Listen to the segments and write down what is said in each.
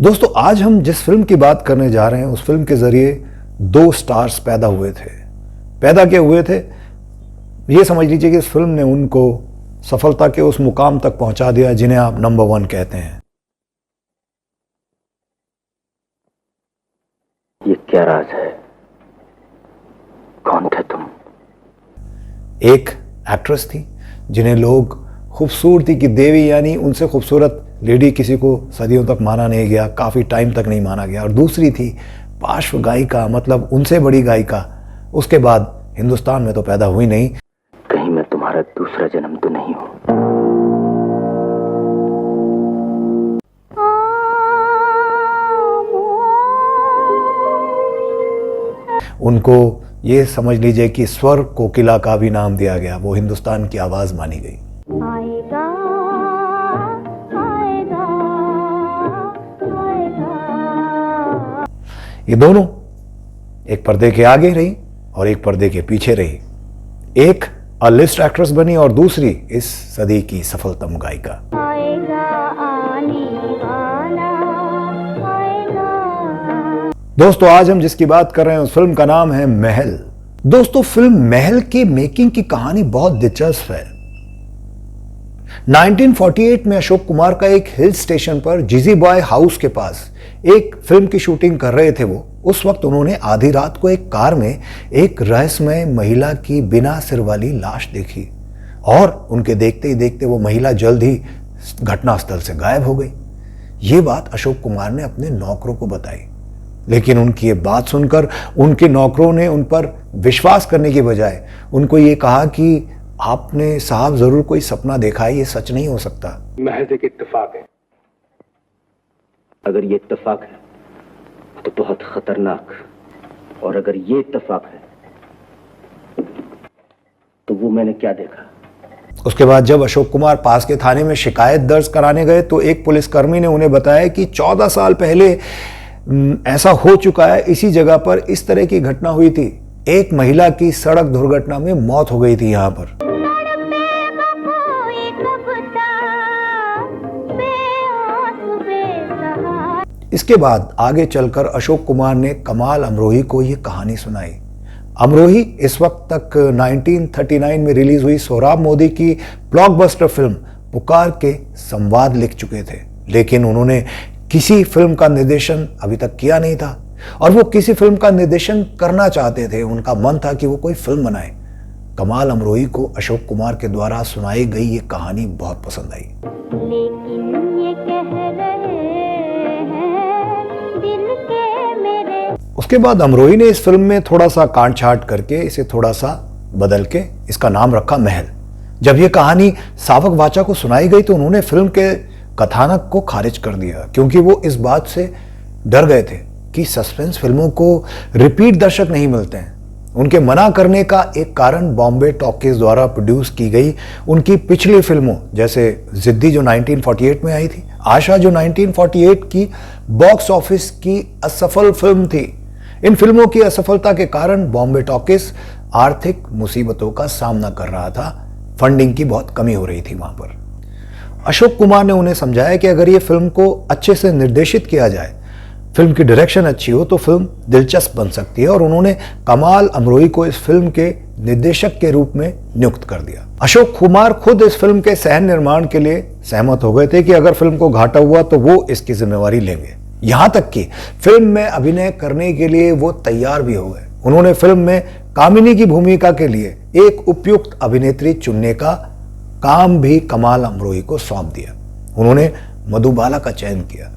दोस्तों, आज हम जिस फिल्म की बात करने जा रहे हैं उस फिल्म के जरिए दो स्टार्स पैदा हुए थे। पैदा क्या हुए थे, ये समझ लीजिए कि इस फिल्म ने उनको सफलता के उस मुकाम तक पहुंचा दिया जिन्हें आप नंबर 1 कहते हैं। ये क्या राज है? कौन थे तुम? एक एक्ट्रेस थी जिन्हें लोग खूबसूरती की देवी यानी उनसे खूबसूरत लेडी किसी को सदियों तक माना नहीं गया, काफ़ी टाइम तक नहीं माना गया। और दूसरी थी पार्श्व गायिका, मतलब उनसे बड़ी गायिका उसके बाद हिंदुस्तान में तो पैदा हुई नहीं। कहीं मैं तुम्हारा दूसरा जन्म तो नहीं हूं? उनको ये समझ लीजिए कि स्वर कोकिला का भी नाम दिया गया, वो हिंदुस्तान की आवाज मानी गई। आएगा, आएगा, आएगा। ये दोनों एक पर्दे के आगे रही और एक पर्दे के पीछे रही। एक लिस्ट एक्ट्रेस बनी और दूसरी इस सदी की सफलतम गायिका। आएगा, आने वाला आएगा। दोस्तों, आज हम जिसकी बात कर रहे हैं उस फिल्म का नाम है महल। दोस्तों, फिल्म महल की मेकिंग की कहानी बहुत दिलचस्प है। 1948 में अशोक कुमार का एक हिल स्टेशन पर जिजी बॉय हाउस के पास एक फिल्म की शूटिंग कर रहे थे वो। उस वक्त उन्होंने आधी रात को एक कार में एक रहस्यमय महिला की बिना सिर वाली लाश देखी और उनके देखते ही देखते वो महिला जल्द ही घटनास्थल से गायब हो गई। ये बात अशोक कुमार ने अपने नौकरों को बताई, लेकिन उनकी ये बात सुनकर उनके नौकरों ने उन पर विश्वास करने के बजाय उनको ये कहा कि आपने साहब जरूर कोई सपना देखा है, ये सच नहीं हो सकता। महज एक इत्तेफाक है। अगर ये इत्तेफाक है तो बहुत खतरनाक, और अगर ये इत्तेफाक है तो वो मैंने क्या देखा? उसके बाद जब अशोक कुमार पास के थाने में शिकायत दर्ज कराने गए तो एक पुलिसकर्मी ने उन्हें बताया कि 14 साल पहले ऐसा हो चुका है, इसी जगह पर इस तरह की घटना हुई थी। एक महिला की सड़क दुर्घटना में मौत हो गई थी यहां पर। इसके बाद आगे चलकर अशोक कुमार ने कमाल अमरोही को यह कहानी सुनाई। अमरोही इस वक्त तक 1939 में रिलीज हुई सोहराब मोदी की ब्लॉकबस्टर फिल्म पुकार के संवाद लिख चुके थे, लेकिन उन्होंने किसी फिल्म का निर्देशन अभी तक किया नहीं था और वो किसी फिल्म का निर्देशन करना चाहते थे। उनका मन था कि वो कोई फिल्म बनाए। कमाल अमरोही को अशोक कुमार के द्वारा सुनाई गई ये कहानी बहुत पसंद आई। लेकिन ये कह रहे हैं दिल के मेरे। उसके बाद अमरोही ने इस फिल्म में थोड़ा सा काट छाट करके इसे थोड़ा सा बदल के इसका नाम रखा महल। जब ये कहानी सावक वाचा को सुनाई गई तो उन्होंने फिल्म के कथानक को खारिज कर दिया, क्योंकि वो इस बात से डर गए थे कि सस्पेंस फिल्मों को रिपीट दर्शक नहीं मिलते हैं। उनके मना करने का एक कारण बॉम्बे टॉकीज द्वारा प्रोड्यूस की गई उनकी पिछली फिल्मों जैसे जिद्दी जो 1948 में आई थी, आशा जो 1948 की बॉक्स ऑफिस की असफल फिल्म थी। इन फिल्मों की असफलता के कारण बॉम्बे टॉकीज आर्थिक मुसीबतों का सामना कर रहा था, फंडिंग की बहुत कमी हो रही थी वहां पर। अशोक कुमार ने उन्हें समझाया कि अगर ये फिल्म को अच्छे से निर्देशित किया जाए, फिल्म की डायरेक्शन अच्छी हो तो फिल्म दिलचस्प बन सकती है, और उन्होंने कमाल अमरोही को इस फिल्म के निर्देशक के रूप में नियुक्त कर दिया। अशोक कुमार खुद इस फिल्म के सह निर्माण के लिए सहमत हो गए थे कि अगर फिल्म को घाटा हुआ तो वो इसकी जिम्मेवारी लेंगे। यहां तक कि फिल्म में अभिनय करने के लिए वो तैयार भी हो गए। उन्होंने फिल्म में कामिनी की भूमिका के लिए एक उपयुक्त अभिनेत्री चुनने का काम भी कमाल अमरोही को सौंप दिया। उन्होंने मधुबाला का चयन किया।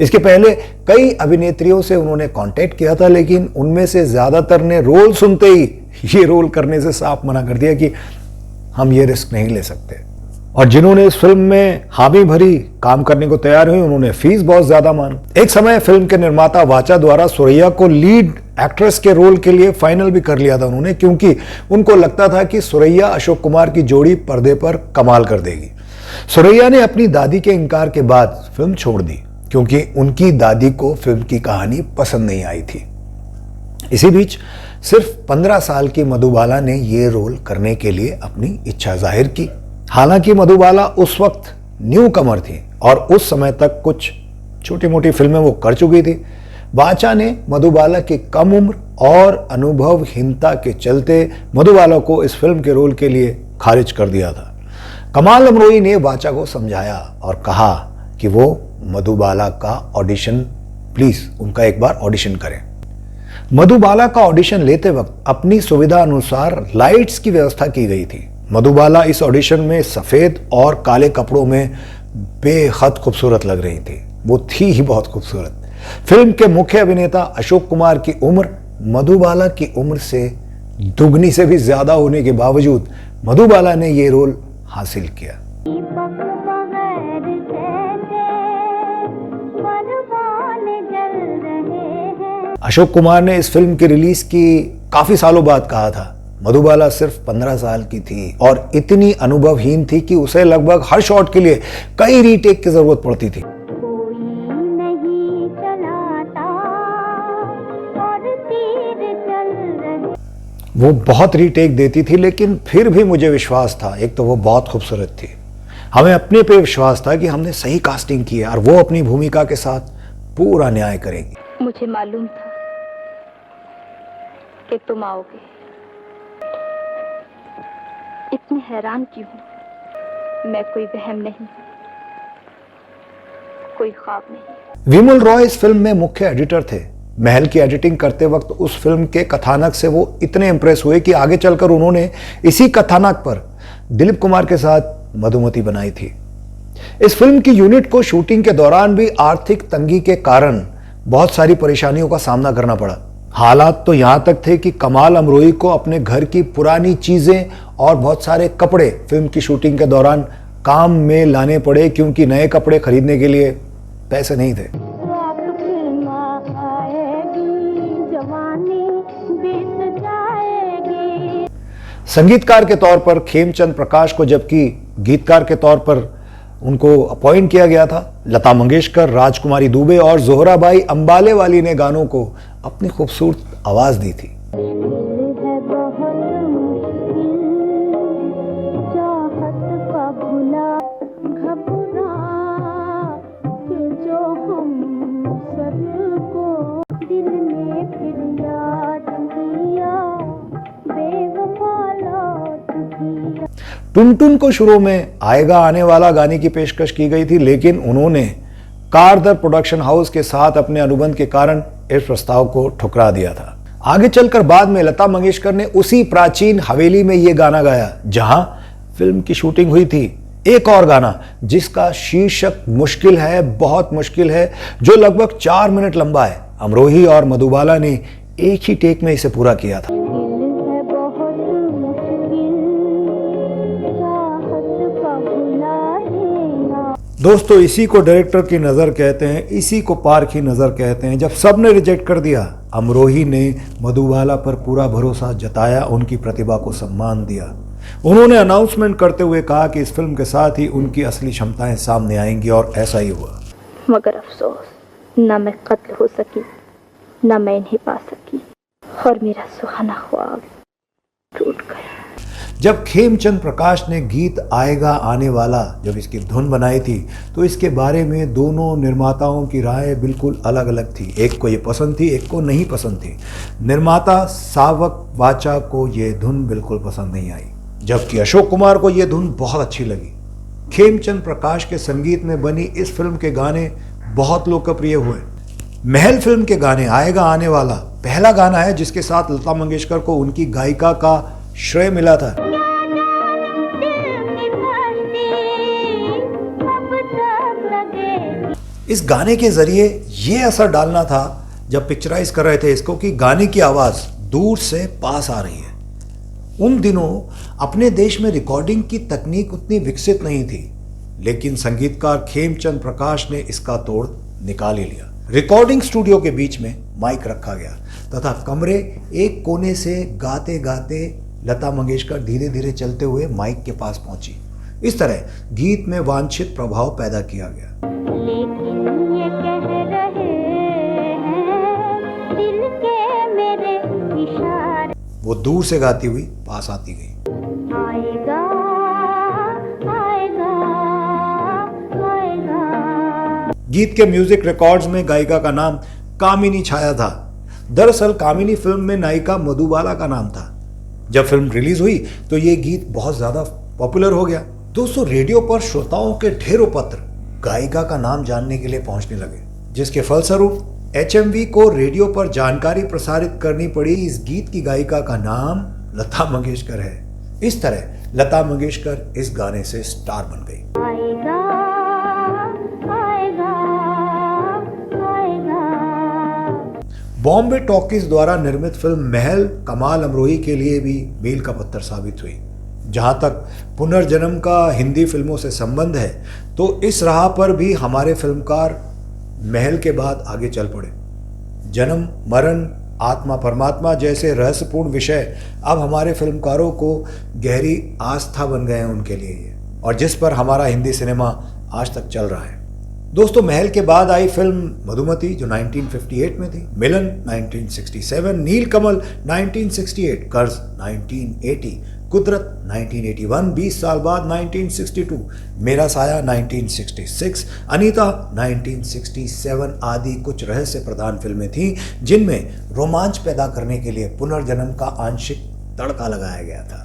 इसके पहले कई अभिनेत्रियों से उन्होंने कांटेक्ट किया था, लेकिन उनमें से ज्यादातर ने रोल सुनते ही ये रोल करने से साफ मना कर दिया कि हम ये रिस्क नहीं ले सकते। और जिन्होंने इस फिल्म में हामी भरी काम करने को तैयार हुई, उन्होंने फीस बहुत ज्यादा मांगी। एक समय फिल्म के निर्माता वाचा द्वारा सुरैया को लीड एक्ट्रेस के रोल के लिए फाइनल भी कर लिया था उन्होंने, क्योंकि उनको लगता था कि सुरैया अशोक कुमार की जोड़ी पर्दे पर कमाल कर देगी। सुरैया ने अपनी दादी के इनकार के बाद फिल्म छोड़ दी, क्योंकि उनकी दादी को फिल्म की कहानी पसंद नहीं आई थी। इसी बीच सिर्फ 15 साल की मधुबाला ने ये रोल करने के लिए अपनी इच्छा जाहिर की। हालांकि मधुबाला उस वक्त न्यू कमर थी और उस समय तक कुछ छोटी मोटी फिल्में वो कर चुकी थी। बाचा ने मधुबाला की कम उम्र और अनुभवहीनता के चलते मधुबाला को इस फिल्म के रोल के लिए खारिज कर दिया था। कमाल अमरोही ने बाचा को समझाया और कहा कि वो मधुबाला का ऑडिशन, प्लीज उनका एक बार ऑडिशन करें। मधुबाला का ऑडिशन लेते वक्त अपनी सुविधा अनुसार लाइट्स की व्यवस्था की गई थी। मधुबाला इस ऑडिशन में सफेद और काले कपड़ों में बेहद खूबसूरत लग रही थी। वो थी ही बहुत खूबसूरत। फिल्म के मुख्य अभिनेता अशोक कुमार की उम्र मधुबाला की उम्र से दुगनी से भी ज्यादा होने के बावजूद मधुबाला ने ये रोल हासिल किया। दीपक बगैर जैसे परवाने जल रहे हैं। अशोक कुमार ने इस फिल्म की रिलीज की काफी सालों बाद कहा था, मधुबाला सिर्फ 15 साल की थी और इतनी अनुभवहीन थी कि उसे लगभग हर शॉट के लिए कई रीटेक की जरूरत पड़ती थी। कोई नहीं चलाता और तीर चल रहे। वो बहुत रीटेक देती थी, लेकिन फिर भी मुझे विश्वास था, एक तो वो बहुत खूबसूरत थी, हमें अपने पे विश्वास था कि हमने सही कास्टिंग की है और वो अपनी भूमिका के साथ पूरा न्याय करेगी। मुझे मालूम था कि तुम आओगे। इतने हैरान क्यों हूं? मैं कोई वहम नहीं, कोई ख्वाब नहीं। विमल रॉय इस फिल्म में मुख्य एडिटर थे। महल की एडिटिंग करते वक्त उस फिल्म के कथानक से वो इतने इंप्रेस हुए कि आगे चलकर उन्होंने इसी कथानक पर दिलीप कुमार के साथ मधुमती बनाई थी। इस फिल्म की यूनिट को शूटिंग के दौरान भी आर्थिक तंगी के कारण बहुत सारी परेशानियों का सामना करना पड़ा। हालात तो यहां तक थे कि कमाल अमरोही को अपने घर की पुरानी चीजें और बहुत सारे कपड़े फिल्म की शूटिंग के दौरान काम में लाने पड़े, क्योंकि नए कपड़े खरीदने के लिए पैसे नहीं थे। रात फिल्म आएगी, जवानी बीत जाएगी। संगीतकार के तौर पर खेमचंद प्रकाश को, जबकि गीतकार के तौर पर उनको अपॉइंट किया गया था। लता मंगेशकर, राजकुमारी दुबे और जोहराबाई अंबाले वाली ने गानों को अपनी खूबसूरत आवाज दी थी। दिल है बहुत मुश्किल, चाहत का भुला घबरा के जो हम सर को दिल ने फिर याद किया, बेवफा लौट किया। टुनटुन को शुरू में आएगा आने वाला गाने की पेशकश की गई थी, लेकिन उन्होंने कारदर प्रोडक्शन हाउस के साथ अपने अनुबंध के कारण इस प्रस्ताव को ठुकरा दिया था। आगे चलकर बाद में लता मंगेशकर ने उसी प्राचीन हवेली में यह गाना गाया जहां फिल्म की शूटिंग हुई थी। एक और गाना जिसका शीर्षक मुश्किल है, बहुत मुश्किल है, जो लगभग 4 मिनट लंबा है। अमरोही और मधुबाला ने एक ही टेक में इसे पूरा किया था। दिल है बहुत मुश्किल, चाहत का भुला देना। दोस्तों, इसी को डायरेक्टर की नज़र कहते हैं, इसी को पार की नज़र कहते हैं। जब सब ने रिजेक्ट कर दिया, अमरोही ने मधुबाला पर पूरा भरोसा जताया, उनकी प्रतिभा को सम्मान दिया। उन्होंने अनाउंसमेंट करते हुए कहा कि इस फिल्म के साथ ही उनकी असली क्षमताएं सामने आएंगी, और ऐसा ही हुआ। मगर अफसोस, ना मैं कत्ल हो सकी, ना मैं इन्हें पा सकी, और मेरा सुहाना ख्वाब टूट गया। जब खेमचंद प्रकाश ने गीत आएगा आने वाला, जब इसकी धुन बनाई थी, तो इसके बारे में दोनों निर्माताओं की राय बिल्कुल अलग अलग थी। एक को ये पसंद थी, एक को नहीं पसंद थी। निर्माता सावक वाचा को ये धुन बिल्कुल पसंद नहीं आई, जबकि अशोक कुमार को ये धुन बहुत अच्छी लगी। खेमचंद प्रकाश के संगीत में बनी इस फिल्म के गाने बहुत लोकप्रिय हुए। महल फिल्म के गाने आएगा आने वाला पहला गाना है जिसके साथ लता मंगेशकर को उनकी गायिका का श्रेय मिला था। इस गाने के जरिए ये असर डालना था जब पिक्चराइज कर रहे थे इसको, कि गाने की आवाज दूर से पास आ रही है। उन दिनों अपने देश में रिकॉर्डिंग की तकनीक उतनी विकसित नहीं थी, लेकिन संगीतकार खेमचंद प्रकाश ने इसका तोड़ निकाल ही लिया। रिकॉर्डिंग स्टूडियो के बीच में माइक रखा गया तथा कमरे एक कोने से गाते गाते लता मंगेशकर धीरे धीरे चलते हुए माइक के पास पहुंची। इस तरह गीत में वांछित प्रभाव पैदा किया गया। लेकिन ये कह रहे हैं दिल के मेरे इशारे। वो दूर से गाती हुई पास आती गई। आएगा आएगा आएगा। गीत के म्यूजिक रिकॉर्ड्स में गायिका का नाम कामिनी छाया था। दरअसल कामिनी फिल्म में नायिका मधुबाला का नाम था। जब फिल्म रिलीज हुई तो ये गीत बहुत ज्यादा पॉपुलर हो गया। दोस्तों, रेडियो पर श्रोताओं के ढेरों पत्र गायिका का नाम जानने के लिए पहुंचने लगे, जिसके फलस्वरूप HMV को रेडियो पर जानकारी प्रसारित करनी पड़ी। इस गीत की गायिका का नाम लता मंगेशकर है। इस तरह लता मंगेशकर इस गाने से स्टार बन गई। आएगा आएगा आएगा। बॉम्बे टॉकीज द्वारा निर्मित फिल्म महल कमाल अमरोही के लिए भी मील का पत्थर साबित हुई। जहां तक पुनर्जन्म का हिंदी फिल्मों से संबंध है तो इस राह पर भी हमारे फिल्मकार महल के बाद आगे चल पड़े। जन्म, मरण, आत्मा, परमात्मा जैसे रहस्यपूर्ण विषय अब हमारे फिल्मकारों को गहरी आस्था बन गए हैं उनके लिए ये, और जिस पर हमारा हिंदी सिनेमा आज तक चल रहा है। दोस्तों, महल के बाद आई फिल्म मधुमती जो 1958 में थी, मिलन 1967, नीलकमल 1968, कर्ज 1980, कुदरत 1981, 20 साल बाद 1962, मेरा साया 1966, अनीता 1967 आदि कुछ रहस्य प्रधान फिल्में थीं जिनमें रोमांच पैदा करने के लिए पुनर्जन्म का आंशिक तड़का लगाया गया था।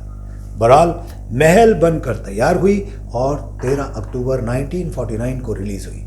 बहरहाल महल बनकर तैयार हुई और 13 अक्टूबर 1949 को रिलीज हुई।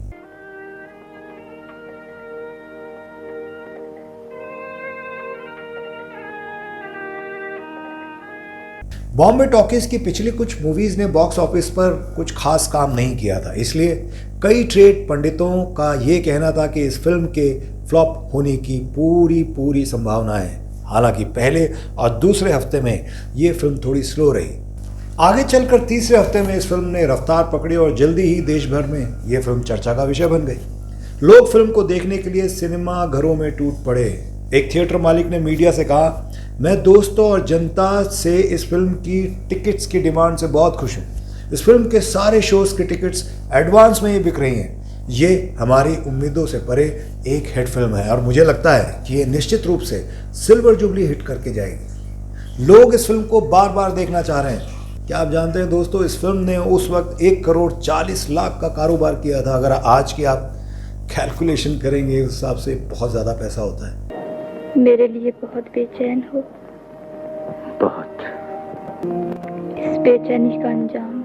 बॉम्बे टॉकीज की पिछली कुछ मूवीज ने बॉक्स ऑफिस पर कुछ खास काम नहीं किया था, इसलिए कई ट्रेड पंडितों का यह कहना था कि इस फिल्म के फ्लॉप होने की पूरी संभावना है। हालांकि पहले और दूसरे हफ्ते में यह फिल्म थोड़ी स्लो रही। आगे चलकर तीसरे हफ्ते में इस फिल्म ने रफ्तार पकड़ी और जल्दी ही देश भर में यह फिल्म चर्चा का विषय बन गई। लोग फिल्म को देखने के लिए सिनेमा घरों में टूट पड़े। एक थिएटर मालिक ने मीडिया से कहा, मैं दोस्तों और जनता से इस फिल्म की टिकट्स की डिमांड से बहुत खुश हूँ। इस फिल्म के सारे शोज की टिकट्स एडवांस में ही बिक रही हैं। ये हमारी उम्मीदों से परे एक हिट फिल्म है और मुझे लगता है कि ये निश्चित रूप से सिल्वर जुबली हिट करके जाएगी। लोग इस फिल्म को बार बार देखना चाह रहे हैं। क्या आप जानते हैं दोस्तों, इस फिल्म ने उस वक्त 1,40,00,000 का कारोबार किया था। अगर आज की आप कैलकुलेशन करेंगे उस हिसाब से बहुत ज़्यादा पैसा होता है। मेरे लिए बहुत बेचैन हो। बहुत। इस बेचैनी का अंजाम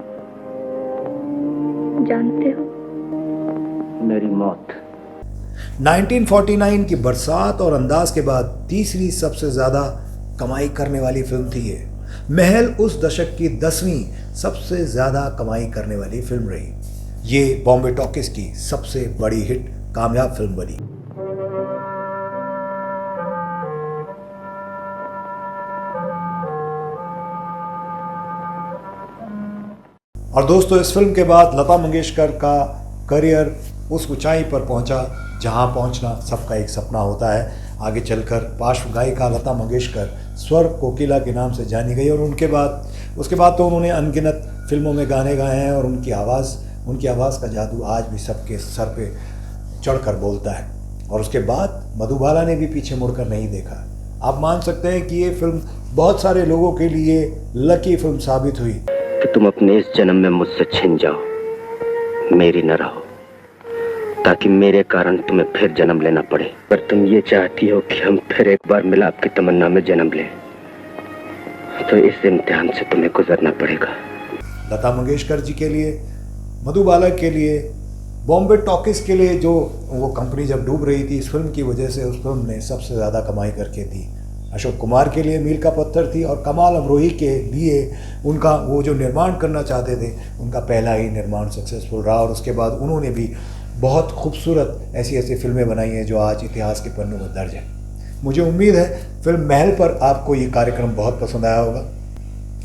जानते हो? मेरी मौत। 1949 की बरसात और अंदाज के बाद तीसरी सबसे ज्यादा कमाई करने वाली फिल्म थी ये। महल उस दशक की 10वीं सबसे ज्यादा कमाई करने वाली फिल्म रही। ये बॉम्बे टॉकीज की सबसे बड़ी हिट कामयाब फिल्म बनी। और दोस्तों, इस फिल्म के बाद लता मंगेशकर का करियर उस ऊंचाई पर पहुंचा जहां पहुंचना सबका एक सपना होता है। आगे चलकर पार्श्व गायिका लता मंगेशकर स्वर कोकिला के नाम से जानी गई और उसके बाद तो उन्होंने अनगिनत फिल्मों में गाने गाए हैं और उनकी आवाज़ का जादू आज भी सबके सर पे चढ़कर बोलता है। और उसके बाद मधुबाला ने भी पीछे मुड़कर नहीं देखा। आप मान सकते हैं कि ये फिल्म बहुत सारे लोगों के लिए लकी फिल्म साबित हुई। कि तुम अपने इस जन्म में मुझसे छिन जाओ, मेरी न रहो, ताकि मेरे कारण तुम्हें फिर जन्म लेना पड़े। पर तुम ये चाहती हो कि हम फिर एक बार मिलाप की तमन्ना में जन्म लें, तो इस इम्तिहान से तुम्हें गुजरना पड़ेगा। लता मंगेशकर जी के लिए, मधुबाला के लिए, बॉम्बे टॉकीज के लिए, जो वो कंपनी जब डूब रही थी इस फिल्म की वजह से, उस फिल्म ने सबसे ज़्यादा कमाई करके दी। अशोक कुमार के लिए मील का पत्थर थी और कमाल अमरोही के लिए उनका वो जो निर्माण करना चाहते थे उनका पहला ही निर्माण सक्सेसफुल रहा। और उसके बाद उन्होंने भी बहुत खूबसूरत ऐसी फिल्में बनाई हैं जो आज इतिहास के पन्नों में दर्ज है। मुझे उम्मीद है फिल्म महल पर आपको ये कार्यक्रम बहुत पसंद आया होगा।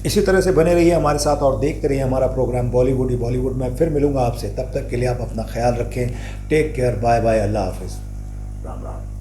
इसी तरह से बने रहिए हमारे साथ और देखते रहिए हमारा प्रोग्राम बॉलीवुड में। फिर मिलूंगा आपसे, तब तक के लिए आप अपना ख्याल रखें। टेक केयर, बाय बाय, अल्लाह हाफिज़, राम राम।